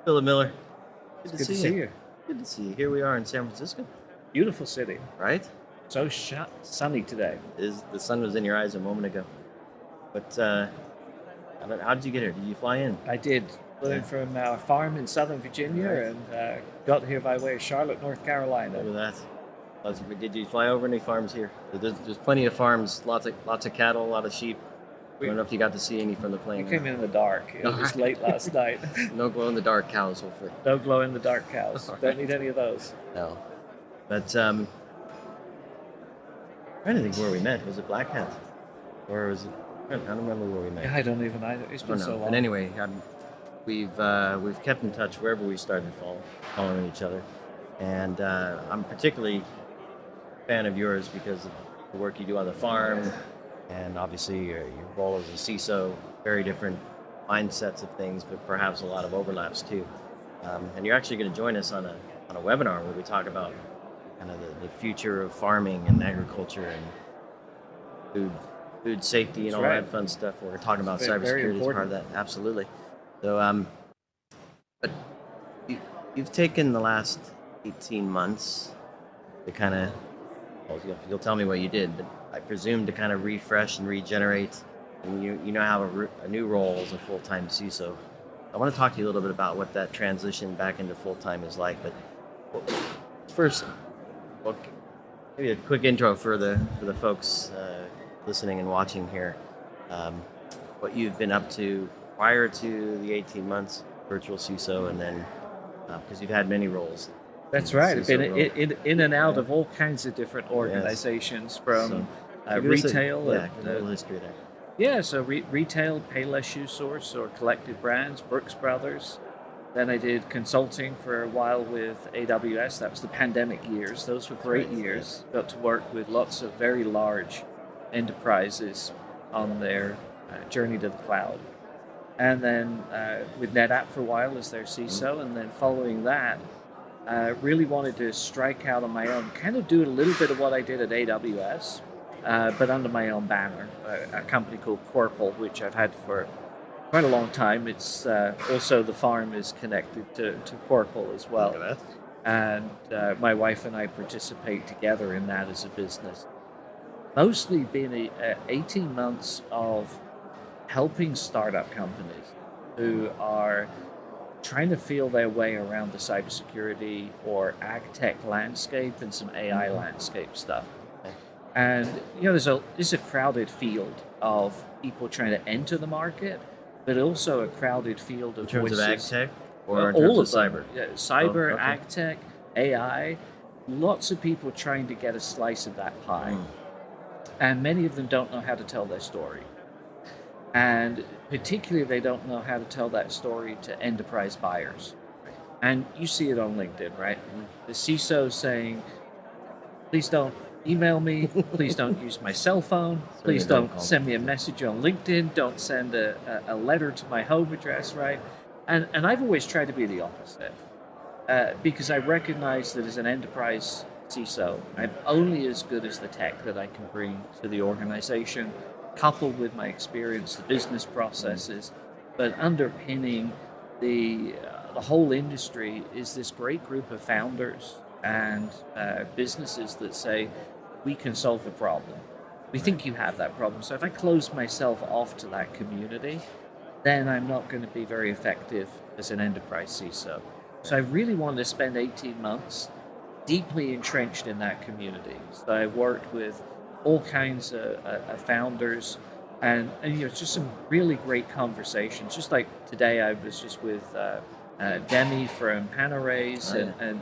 Phillip Miller. Good to Good to see see you. you. Good to see you. Here we are in San Francisco, Beautiful city. right? So sunny today. Is the sun was in your eyes a moment ago? But how did you get here? Did you fly in? I did. Flew in Yeah. from our farm in Southern Virginia Right. and got here by way of Charlotte, North Look Carolina. at that. Did you fly over any farms here? There's plenty of farms, lots of cattle, a lot of sheep. I We, don't know if you got to see any from the we plane. came in the dark. It was late last night. No glow in the dark cows, hopefully. No glow in the dark cows. All Don't right. need any of those. No. But I'm trying to think where we met. Was it Black Hat? Or was it? I don't remember where we met. Yeah, I don't even. It's I been don't know. so long. But anyway, we've kept in touch wherever we started following each other, and I'm particularly a fan of yours because of the work you do on the farm, and obviously your role as a CISO. Very different mindsets of things, but perhaps a lot of overlaps too. And you're actually going to join us on a webinar where we talk about kind of the future of farming and agriculture and food safety and That's all right. that fun stuff. We're talking about Very cybersecurity as part of important. that. Absolutely. So, but you've taken the last 18 months to kind of, well, you'll tell me what you did, but I presume to kind of refresh and regenerate, and you now have a new role as a full-time CISO. I want to talk to you a little bit about what that transition back into full-time is like, but first, well, maybe a quick intro for the folks listening and watching here. What you've been up to prior to the 18 months virtual CISO, and then because you've had many roles. That's right. I've been CISO in and out Yeah. of all kinds of different organizations, from So give us retail. a little history there. Yeah, so retail, Payless Shoe Source or Collective Brands, Brooks Brothers. Then I did consulting for a while with AWS. That was the pandemic years. Those were great Right, years. Got to work with lots of very large enterprises on their journey to the cloud. And then with NetApp for a while as their CISO. And then following that, really wanted to strike out on my own, kind of do a little bit of what I did at AWS, but under my own banner, a company called Corporal, which I've had for quite a long time. It's also the farm is connected to Corporal as well. Look at And my wife and I participate together in that as a business. Mostly been 18 months of helping startup companies who are trying to feel their way around the cybersecurity or ag tech landscape and some AI landscape stuff. Okay. And there's a crowded field of people trying to enter the market, but also a crowded field of In terms of ag voices. tech or in All terms of of them. cyber? Yeah, cyber, Oh, okay. ag tech, AI, lots of people trying to get a slice of that pie. And many of them don't know how to tell their story. And particularly, they don't know how to tell that story to enterprise buyers. And you see it on LinkedIn, right? The CISO saying, please don't email me, please don't use my cell phone, please don't send me a message on LinkedIn, don't send a letter to my home address, right? And I've always tried to be the opposite because I recognize that as an enterprise CISO, I'm only as good as the tech that I can bring to the organization, coupled with my experience, the business processes, but underpinning the whole industry is this great group of founders and businesses that say, we can solve a problem. We think you have that problem. So if I close myself off to that community, then I'm not going to be very effective as an enterprise CISO. So I really wanted to spend 18 months deeply entrenched in that community. So I worked with all kinds of founders and just some really great conversations. Just like today, I was just with Demi from Panarays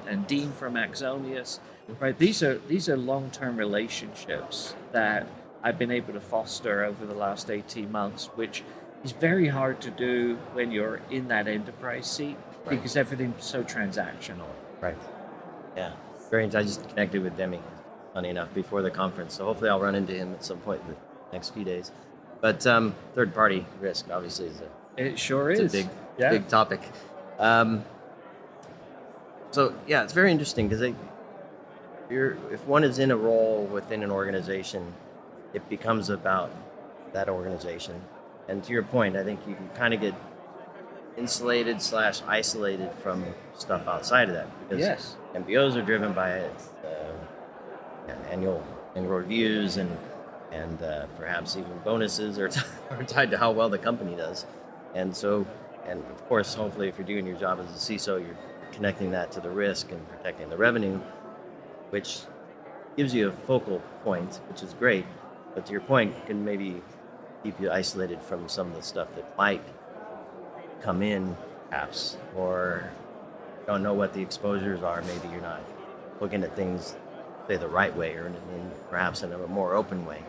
and Dean from Axonius. Right, these are long-term relationships that I've been able to foster over the last 18 months, which is very hard to do when you're in that enterprise seat because everything's so transactional. Right. Yeah. Very. I just connected with Demi, funny enough, before the conference. So hopefully I'll run into him at some point in the next few days. But third-party risk, obviously, It sure it's is. a big topic. So yeah, it's very interesting because if one is in a role within an organization, it becomes about that organization. And to your point, I think you can kind of get insulated slash isolated from stuff outside of that, because Yes. MBOs are driven by annual reviews, and perhaps even bonuses are, are tied to how well the company does. And so, and of course, hopefully, if you're doing your job as a CISO, you're connecting that to the risk and protecting the revenue, which gives you a focal point, which is great. But to your point, can maybe keep you isolated from some of the stuff that might come in, perhaps, or don't know what the exposures are. Maybe you're not looking at things, say, the right way, or perhaps in a more open way.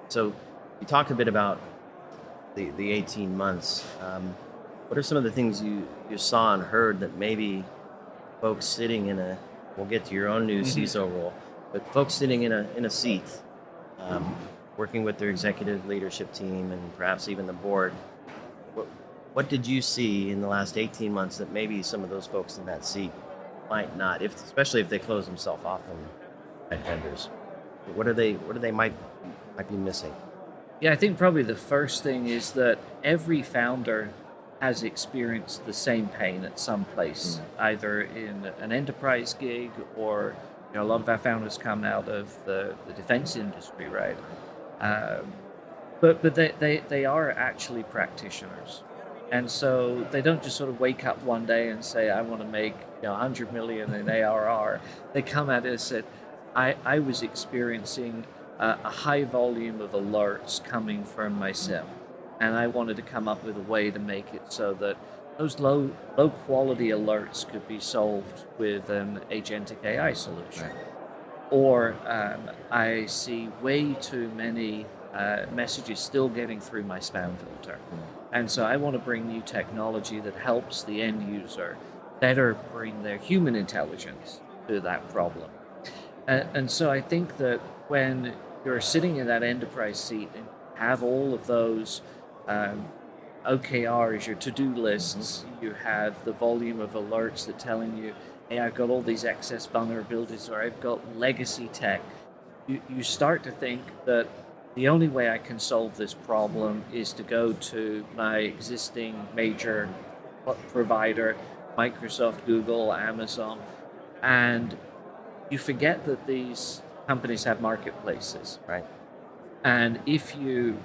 So you talked a bit about the 18 months. What are some of the things you saw and heard that maybe folks sitting in a, we'll get to your own new CISO role, but folks sitting in a seat, working with their executive leadership team and perhaps even the board, what did you see in the last 18 months that maybe some of those folks in that seat might not, especially if they close themselves off from vendors? What are they might be missing? Yeah, I think probably the first thing is that every founder has experienced the same pain at some place, either in an enterprise gig, or a lot of our founders come out of the defense industry, right? But they are actually practitioners. And so they don't just sort of wake up one day and say, I want to make 100 million in ARR. They come at it and said, I was experiencing a high volume of alerts coming from my SIM, and I wanted to come up with a way to make it so that those low quality alerts could be solved with an agentic AI solution. Right. Or I see way too many messages still getting through my spam filter. And so I want to bring new technology that helps the end user better bring their human intelligence to that problem. And so I think that when you're sitting in that enterprise seat and have all of those OKRs, your to-do lists, you have the volume of alerts that telling you, hey, I've got all these excess vulnerabilities, or I've got legacy tech, you start to think that the only way I can solve this problem is to go to my existing major provider, Microsoft, Google, Amazon, and you forget that these companies have marketplaces. Right. And if you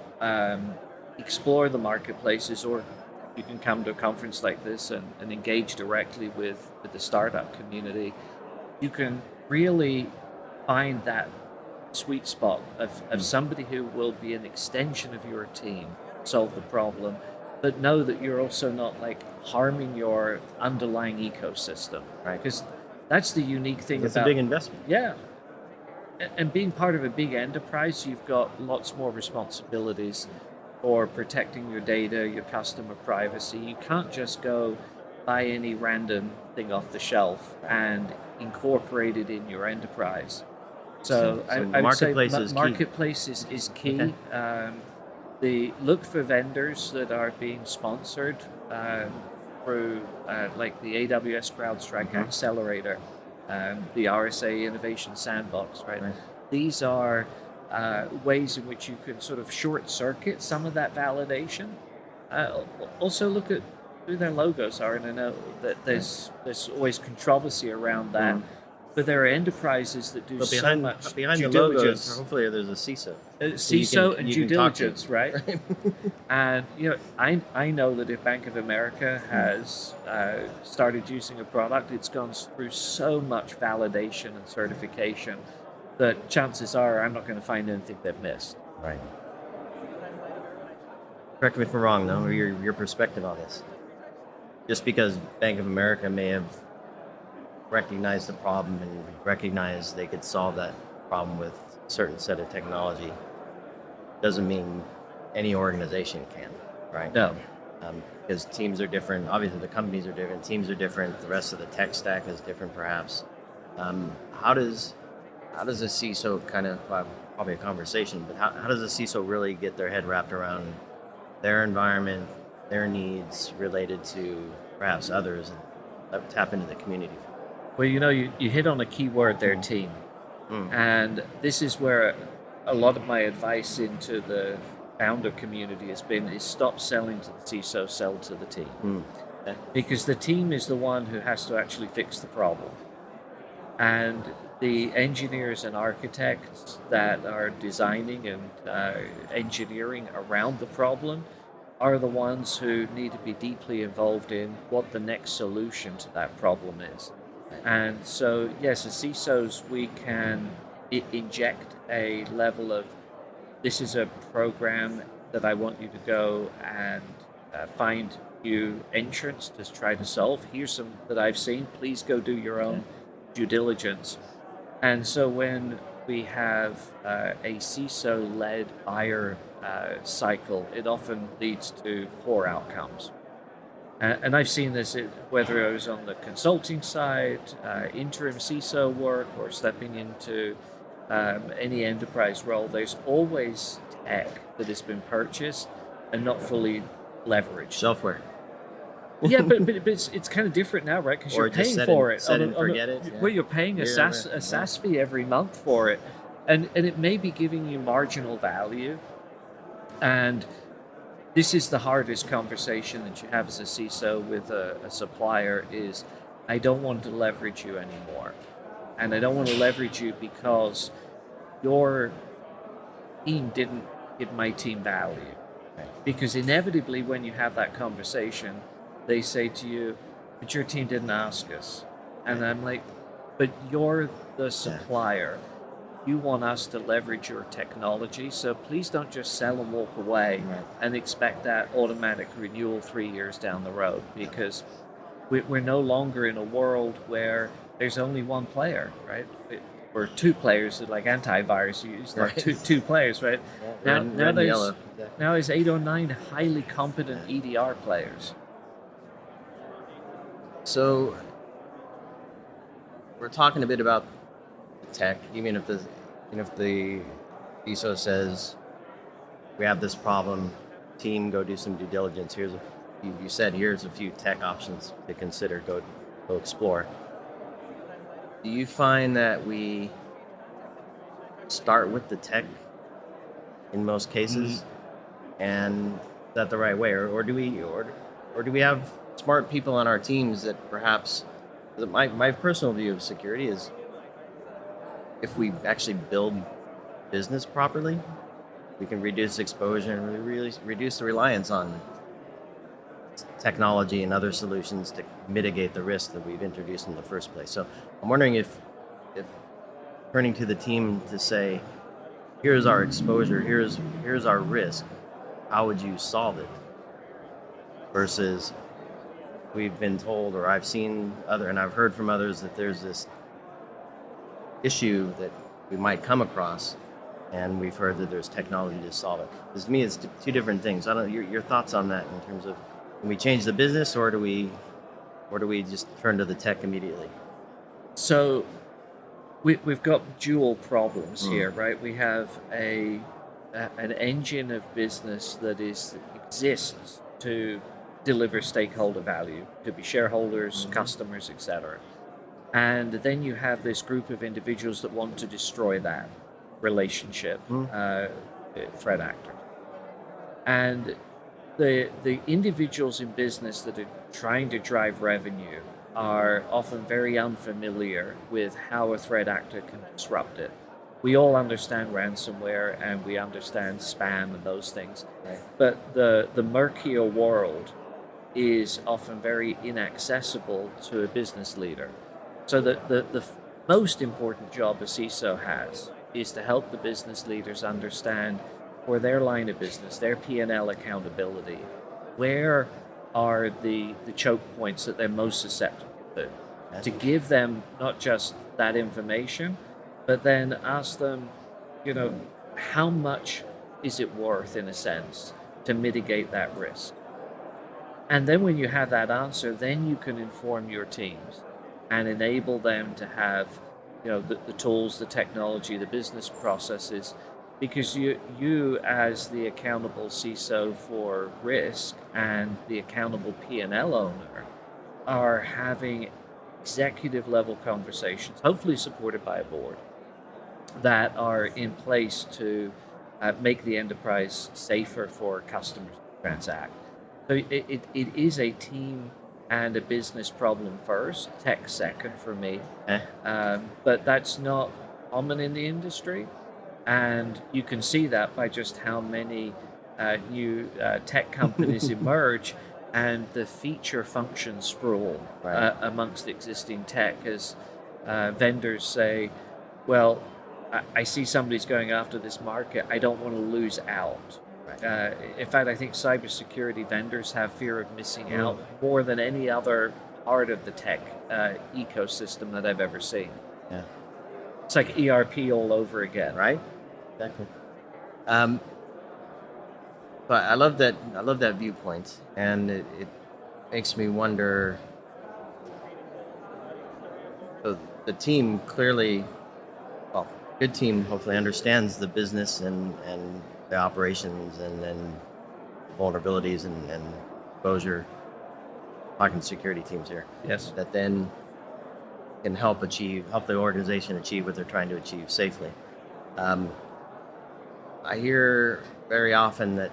explore the marketplaces, or you can come to a conference like this and engage directly with the startup community, you can really find that sweet spot of somebody who will be an extension of your team, solve the problem, but know that you're also not harming your underlying ecosystem, right? Because that's the unique thing. It's a big investment. Yeah. And being part of a big enterprise, you've got lots more responsibilities for protecting your data, your customer privacy. You can't just go buy any random thing off the shelf and incorporate it in your enterprise. So I would say marketplace is key. Okay. Look for vendors that are being sponsored through like the AWS CrowdStrike Accelerator, the RSA Innovation Sandbox, right? These are ways in which you can sort of short circuit some of that validation. Also look at who their logos are, and I know that there's always controversy around that. But there are enterprises that do so much behind due the logos. diligence. Hopefully, there's a CISO. CISO and due diligence, right? And I know that if Bank of America has started using a product, it's gone through so much validation and certification that chances are I'm not going to find anything they've missed. Right. Correct me if I'm wrong, though, or your perspective on this. Just because Bank of America may have recognized the problem and recognized they could solve that problem with a certain set of technology doesn't mean any organization can, right? No. Because teams are different. Obviously, the companies are different. Teams are different. The rest of the tech stack is different, perhaps. How does a CISO kind of, probably a conversation, but how does a CISO really get their head wrapped around their environment, their needs related to perhaps others, and tap into the community? Well, you hit on a key word there, team. And this is where a lot of my advice into the founder community has been, is stop selling to the CISO, sell to the team. Okay. because the team is the one who has to actually fix the problem. And the engineers and architects that are designing and engineering around the problem are the ones who need to be deeply involved in what the next solution to that problem is. And so, yes, as CISOs, we can inject a level of, this is a program that I want you to go and find new entrants to try to solve. Here's some that I've seen. Please go do your own due diligence. And so when we have a CISO-led buyer cycle, it often leads to poor outcomes. And I've seen this whether I was on the consulting side, interim CISO work, or stepping into any enterprise role. There's always tech that has been purchased and not fully leveraged. Shelfware. Yeah, but it's kind of different now, right? Because Or you're just paying for it. set and forget it. Yeah. Well, you're paying a SaaS fee every month for it, and it may be giving you marginal value. And this is the hardest conversation that you have as a CISO with a supplier is, I don't want to leverage you anymore. And I don't want to leverage you because your team didn't give my team value. Because inevitably when you have that conversation, they say to you, but your team didn't ask us. And I'm like, but you're the supplier. You want us to leverage your technology, so please don't just sell and walk away and expect that automatic renewal 3 years down the road, because we're no longer in a world where there's only one player, right? Or two players, like antivirus, you use like two players, right? Yeah, now there's 8 or 9 highly competent EDR players. So we're talking a bit about tech, even if the CISO says we have this problem, team, go do some due diligence. Here's you said here's a few tech options to consider. Go explore. Do you find that we start with the tech in most cases, and is that the right way, or do we have smart people on our teams that perhaps? My personal view of security is, if we actually build business properly, we can reduce exposure and really reduce the reliance on technology and other solutions to mitigate the risk that we've introduced in the first place. So I'm wondering if turning to the team to say, here's our exposure, here's our risk, how would you solve it? Versus we've been told, or I've seen and I've heard from others, that there's this issue that we might come across, and we've heard that there's technology to solve it. Because to me, it's two different things. I don't know your thoughts on that in terms of, can we change the business, or do we just turn to the tech immediately? So we've got dual problems here, right? We have an engine of business that exists to deliver stakeholder value, to be shareholders, customers, etc. And then you have this group of individuals that want to destroy that relationship, threat actors. And the individuals in business that are trying to drive revenue are often very unfamiliar with how a threat actor can disrupt it. We all understand ransomware and we understand spam and those things, but the murkier world is often very inaccessible to a business leader. So the most important job a CISO has is to help the business leaders understand, for their line of business, their P&L accountability, where are the choke points that they're most susceptible to give them not just that information, but then ask them, how much is it worth, in a sense, to mitigate that risk? And then when you have that answer, then you can inform your teams and enable them to have, the tools, the technology, the business processes, because you as the accountable CISO for risk and the accountable P&L owner are having executive level conversations, hopefully supported by a board, that are in place to make the enterprise safer for customers to transact. So it is a team and a business problem first, tech second for me. Eh? But that's not common in the industry. And you can see that by just how many new tech companies emerge and the feature function sprawl Right. amongst existing tech as vendors say, well, I see somebody's going after this market. I don't want to lose out. Right. In fact, I think cybersecurity vendors have fear of missing out more than any other part of the tech ecosystem that I've ever seen. Yeah. It's like ERP all over again. Right. Exactly. Um, but I love that. I love that viewpoint, and it makes me wonder. The team clearly, well, good team hopefully understands the business and the operations and vulnerabilities and exposure. Talking security teams here. Yes. That then can help the organization achieve what they're trying to achieve safely. I hear very often that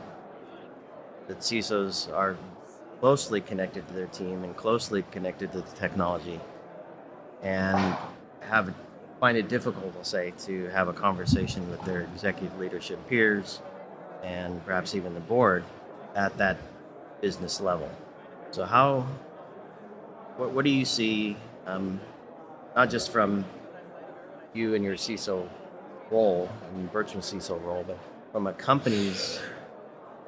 CISOs are closely connected to their team and closely connected to the technology, and find it difficult, I'll say, to have a conversation with their executive leadership peers and perhaps even the board at that business level. So what do you see, not just from you and your CISO role, and virtual CISO role, but from a company's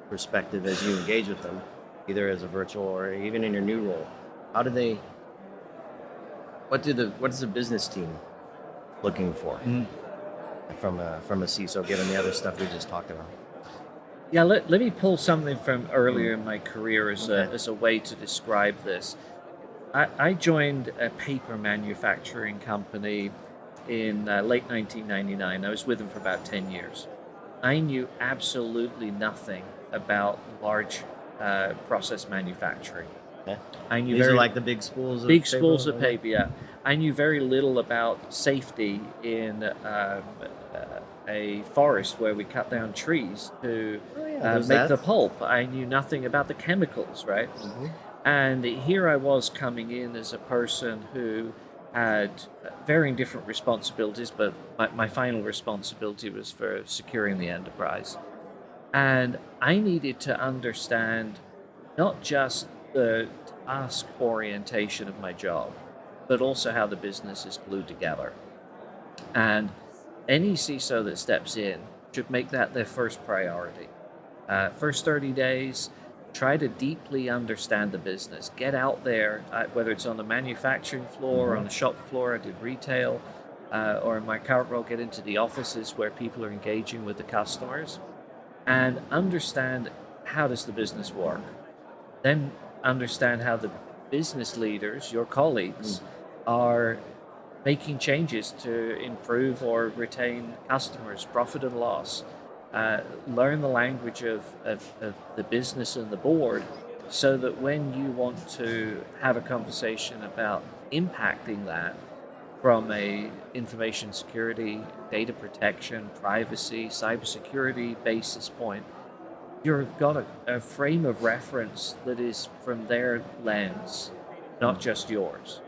perspective as you engage with them, either as a virtual or even in your new role? What is the business team looking for from a CISO, given the other stuff we just talked about? Yeah, let me pull something from earlier in my career as a way to describe this. I joined a paper manufacturing company in late 1999. I was with them for about 10 years. I knew absolutely nothing about large process manufacturing. Okay. I knew These are like the big spools of paper. Yeah, I knew very little about safety in a forest where we cut down trees to make the pulp. I knew nothing about the chemicals, right? Mm-hmm. And here I was coming in as a person who had varying different responsibilities, but my final responsibility was for securing the enterprise. And I needed to understand not just the task orientation of my job, but also how the business is glued together. And any CISO that steps in should make that their first priority. First 30 days, try to deeply understand the business. Get out there, whether it's on the manufacturing floor or on the shop floor. I did retail, or in my current role, get into the offices where people are engaging with the customers and understand how does the business work. Then understand how the business leaders, your colleagues, are making changes to improve or retain customers, profit and loss. Learn the language of the business and the board so that when you want to have a conversation about impacting that from a information security, data protection, privacy, cybersecurity basis point, you've got a frame of reference that is from their lens, not just yours.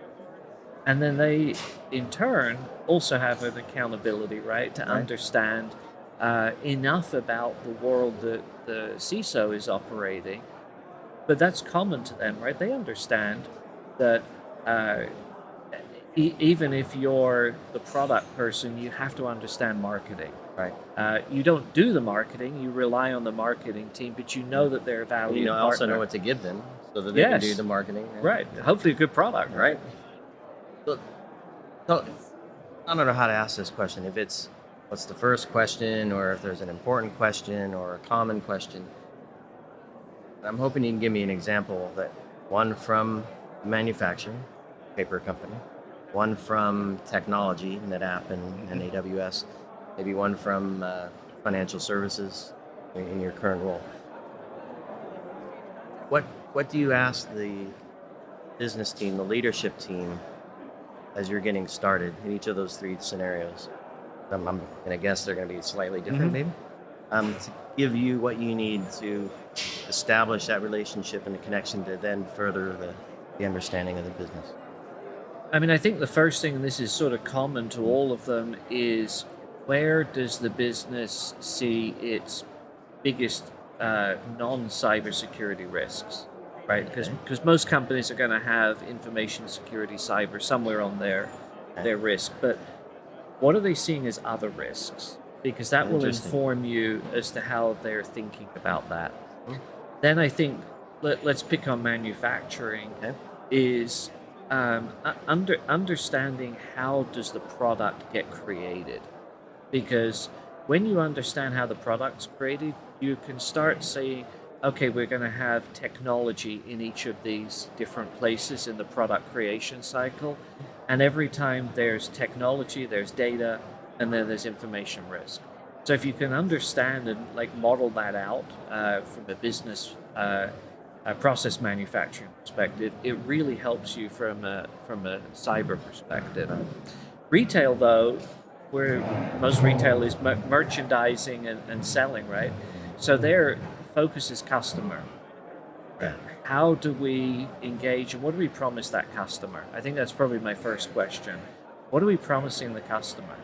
And then they, in turn, also have an accountability, right, to understand enough about the world that the CISO is operating. But that's common to them, right? They understand that even if you're the product person, you have to understand marketing. Right. You don't do the marketing, you rely on the marketing team, but you know that they're a valued partner. Also know what to give them so that they can do the marketing. Right. Hopefully a good product, right? So I don't know how to ask this question. If it's what's the first question, or if there's an important question or a common question. I'm hoping you can give me an example of that. One from manufacturing, paper company. One from technology, NetApp and AWS. Maybe one from financial services in your current role. What do you ask the business team, the leadership team, as you're getting started in each of those three scenarios? I'm going to guess they're going to be slightly different, maybe. To give you what you need to establish that relationship and the connection to then further the understanding of the business? I mean, I think the first thing, and this is sort of common to all of them, is where does the business see its biggest non-cybersecurity risks, right? Because most companies are going to have information security, cyber somewhere on their risk, but what are they seeing as other risks? Because that will inform you as to how they're thinking about that. Then I think let's pick on manufacturing. Is understanding how does the product get created, because when you understand how the product's created, you can start saying, okay, we're going to have technology in each of these different places in the product creation cycle, and every time there's technology, there's data, and then there's information risk. So if you can understand and like model that out from a business process manufacturing perspective, it really helps you from a cyber perspective. Retail, though, where most retail is merchandising and selling, right? So their focus is customer. Yeah. How do we engage and what do we promise that customer? I think that's probably my first question. What are we promising the customer?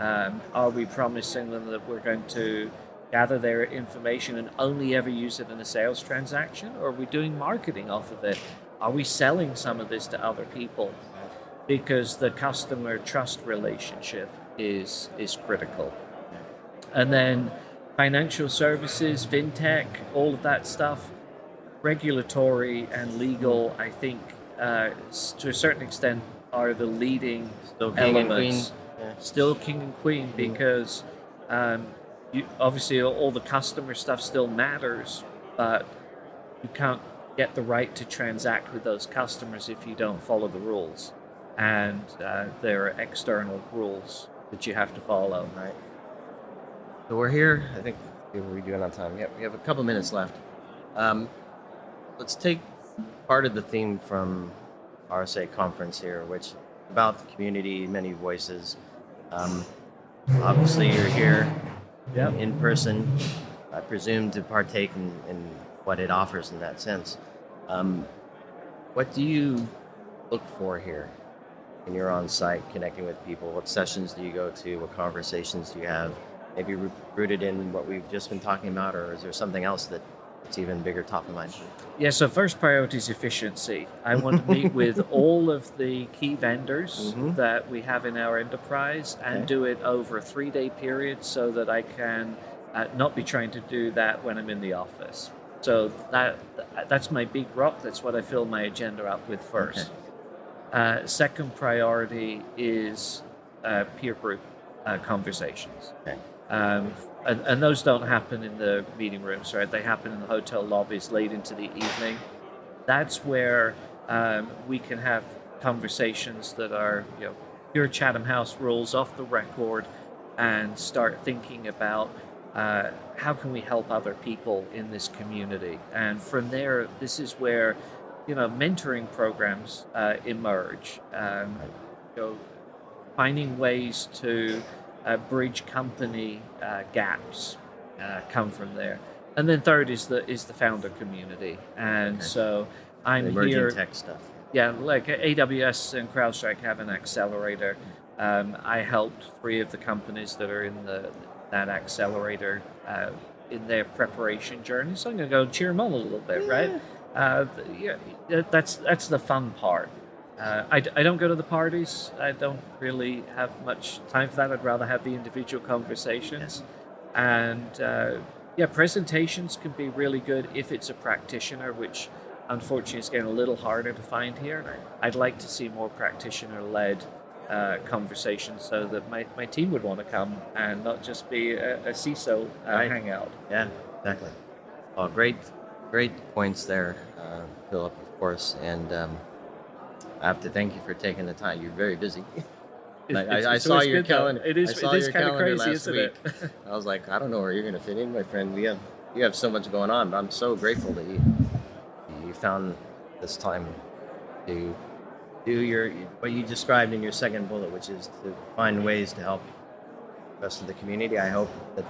Are we promising them that we're going to gather their information and only ever use it in a sales transaction? Or are we doing marketing off of it? Are we selling some of this to other people? Because the customer trust relationship is critical. And then financial services, fintech, all of that stuff, regulatory and legal, I think, to a certain extent, are the leading elements. Still king and queen, because obviously all the customer stuff still matters, but you can't get the right to transact with those customers if you don't follow the rules. And there are external rules that you have to follow. Right. So we're here. I think we're doing on time. Yeah, we have a couple minutes left. Let's take part of the theme from RSAC Conference here, which is about the community, many voices. Obviously, you're here in person, I presume, to partake in what it offers in that sense. What do you look for here when you're on site connecting with people? What sessions do you go to? What conversations do you have? Maybe rooted in what we've just been talking about, or is there something else that's even bigger top of mind? Yeah, so first priority is efficiency. I want to meet with all of the key vendors that we have in our enterprise and do it over a 3-day period so that I can not be trying to do that when I'm in the office. So that's my big rock. That's what I fill my agenda up with first. Second priority is peer group conversations. And those don't happen in the meeting rooms, right? They happen in the hotel lobbies late into the evening. That's where we can have conversations that are, pure Chatham House rules, off the record, and start thinking about how can we help other people in this community. And from there, this is where, mentoring programs emerge. Finding ways to bridge company gaps come from there. And then third is the founder community. And so I'm emerging here. Tech stuff. Yeah, like AWS and CrowdStrike have an accelerator. I helped 3 of the companies that are in that accelerator in their preparation journey. So I'm going to go cheer them on a little bit, right? That's the fun part. I don't go to the parties. I don't really have much time for that. I'd rather have the individual conversations. And presentations can be really good if it's a practitioner, which unfortunately is getting a little harder to find here. I'd like to see more practitioner-led conversations so that my team would want to come and not just be a CISO hangout. Yeah, exactly. Oh, great points there, Phillip, of course. And I have to thank you for taking the time. You're very busy. I saw your calendar. It is kind of crazy, isn't it? I was like, I don't know where you're going to fit in, my friend. You have so much going on, but I'm so grateful that you found this time to do what you described in your second bullet, which is to find ways to help the rest of the community. I hope that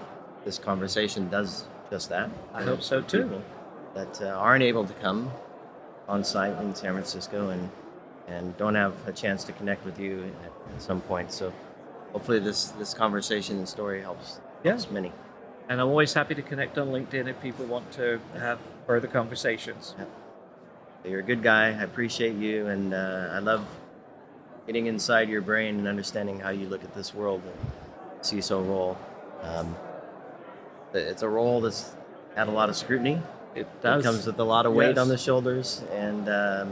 this conversation does just that. I hope so too. People that aren't able to come on site in San Francisco, and don't have a chance to connect with you at some point. So hopefully this conversation and story helps many. And I'm always happy to connect on LinkedIn if people want to have further conversations. Yeah. You're a good guy. I appreciate you, and I love getting inside your brain and understanding how you look at this world and CISO role. It's a role that's had a lot of scrutiny. It does. It comes with a lot of weight Yes. on the shoulders, and I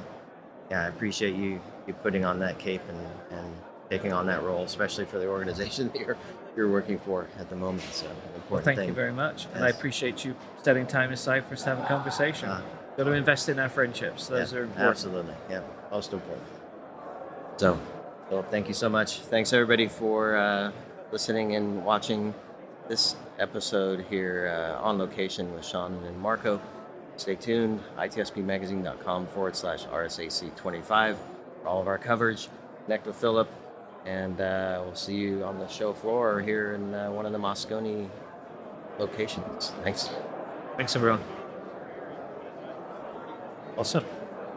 appreciate you putting on that cape and taking on that role, especially for the organization that you're working for at the moment. So an important Well, thank thing. you very much. And I Yes. appreciate you setting time aside for us to have a conversation. Got to invest in our friendships. Those are important. Absolutely. Yeah, most important. So, Phillip, thank you so much. Thanks everybody for listening and watching this episode here on location with Sean and Marco. Stay tuned. itspmagazine.com/RSAC25 for all of our coverage. Connect with Phillip, and we'll see you on the show floor or here in one of the Moscone locations. Thanks. Thanks, everyone. Awesome.